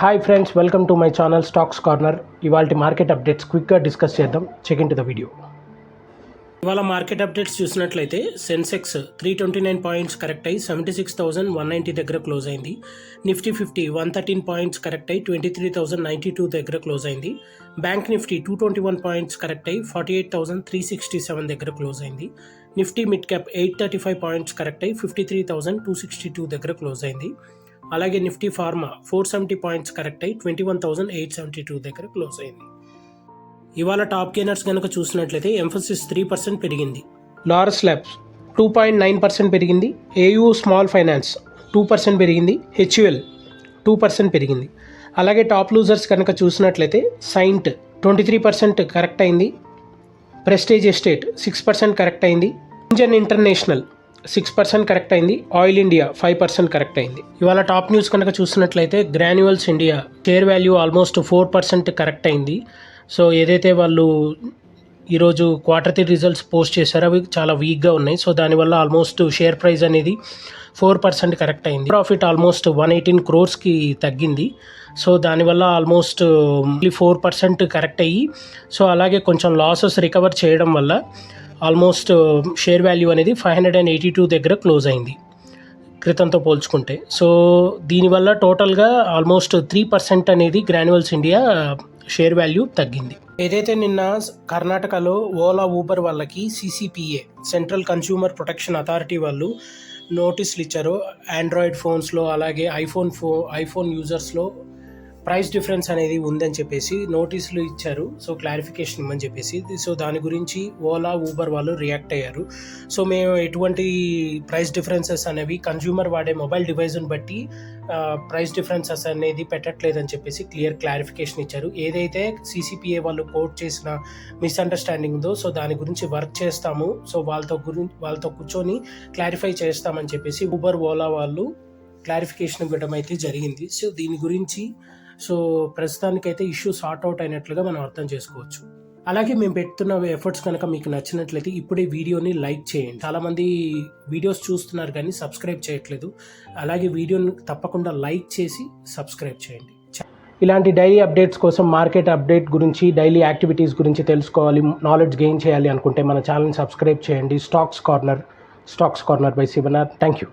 Hi friends, welcome to my channel Stocks Corner. ఇవాళ market updates క్విక్గా discuss చేద్దాం. Check in to the video. ఇవాళ market updates చూసినట్లయితే Sensex 329 points correct అయ్యి 76,190 దగ్గర క్లోజ్ అయింది. నిఫ్టీ 50 113 పాయింట్స్ కరెక్ట్ అయ్యి 23,092 దగ్గర క్లోజ్ అయింది. బ్యాంక్ నిఫ్టీ 221 పాయింట్స్ కరెక్ట్ అయ్యి 48,367 దగ్గర క్లోజ్ అయింది. Nifty mid cap 835 points correct అయ్యి 53,262 దగ్గర క్లోజ్ అయింది. అలాగే నిఫ్టీ ఫార్మా 470 పాయింట్స్ కరెక్ట్ అయ్యి 21,872 దగ్గర క్లోజ్ అయింది. ఇవాళ టాప్ గెయినర్స్ కనుక చూసినట్లయితే ఎంఫసిస్ 3% పెరిగింది. లారస్ ల్యాబ్స్ 2.9% పెరిగింది. ఏయూ స్మాల్ ఫైనాన్స్ 2% పెరిగింది. హెచ్యుఎల్ 2% పెరిగింది. అలాగే టాప్ లూజర్స్ కనుక చూసినట్లయితే సైంట్ 23% కరెక్ట్ అయింది. ప్రెస్టేజ్ ఎస్టేట్ 6% కరెక్ట్ అయింది. ఇంజన్ ఇంటర్నేషనల్ 6% కరెక్ట్ అయింది. ఆయిల్ ఇండియా 5% కరెక్ట్ అయింది. ఇవాళ టాప్ న్యూస్ కనుక చూసినట్లయితే granules India share value almost 4% correct అయింది. సో ఏదైతే వాళ్ళు ఈరోజు Q3 రిజల్ట్స్ పోస్ట్ చేశారో అవి చాలా వీక్గా ఉన్నాయి. సో దానివల్ల ఆల్మోస్ట్ షేర్ ప్రైస్ అనేది 4% కరెక్ట్ అయింది. ప్రాఫిట్ ఆల్మోస్ట్ 118 crores తగ్గింది. సో దానివల్ల ఆల్మోస్ట్ 4% కరెక్ట్ అయ్యి, సో అలాగే కొంచెం లాసెస్ రికవర్ చేయడం వల్ల ఆల్మోస్ట్ షేర్ వాల్యూ అనేది 582 దగ్గర క్లోజ్ అయింది క్రితంతో పోల్చుకుంటే. సో దీనివల్ల టోటల్గా ఆల్మోస్ట్ 3% అనేది గ్రాన్యువల్స్ ఇండియా షేర్ వాల్యూ తగ్గింది. ఏదైతే నిన్న కర్ణాటకలో ఓలా ఊబర్ వాళ్ళకి CCPA central consumer protection authority వాళ్ళు నోటీసులు ఇచ్చారు. ఆండ్రాయిడ్ ఫోన్స్లో అలాగే ఐఫోన్ యూజర్స్లో ప్రైస్ డిఫరెన్స్ అనేది ఉందని చెప్పేసి నోటీసులు ఇచ్చారు. సో క్లారిఫికేషన్ ఇవ్వని చెప్పేసి. సో దాని గురించి ఓలా ఊబర్ వాళ్ళు రియాక్ట్ అయ్యారు. సో మేము ఎటువంటి ప్రైస్ డిఫరెన్సెస్ అనేవి కన్జ్యూమర్ వాడే మొబైల్ డివైజ్ని బట్టి ప్రైస్ డిఫరెన్సెస్ అనేది పెట్టట్లేదని చెప్పేసి క్లారిఫికేషన్ ఇచ్చారు. ఏదైతే CCPA వాళ్ళు కోట్ చేసిన మిస్అండర్స్టాండింగ్ ఉందో సో దాని గురించి వర్క్ చేస్తాము. సో వాళ్ళతో కూర్చొని క్లారిఫై చేస్తామని చెప్పేసి ఊబర్ ఓలా వాళ్ళు క్లారిఫికేషన్ ఇవ్వడం అయితే జరిగింది. సో దీని గురించి ప్రస్తుతానికైతే ఇష్యూ సార్ట్ అవుట్ అయినట్లుగా మనం అర్థం చేసుకోవచ్చు. అలాగే మేము పెడుతున్న ఎఫర్ట్స్ కనుక మీకు నచ్చినట్లయితే ఇప్పుడే వీడియోని లైక్ చేయండి. చాలామంది వీడియోస్ చూస్తున్నారు కానీ సబ్స్క్రైబ్ చేయట్లేదు. అలాగే వీడియోని తప్పకుండా లైక్ చేసి సబ్స్క్రైబ్ చేయండి. ఇలాంటి డైలీ అప్డేట్స్ కోసం, మార్కెట్ అప్డేట్ గురించి, డైలీ యాక్టివిటీస్ గురించి తెలుసుకోవాలి, నాలెడ్జ్ గెయిన్ చేయాలి అనుకుంటే మన ఛానల్ని సబ్స్క్రైబ్ చేయండి. Stocks Corner by Sivanath. Thank you.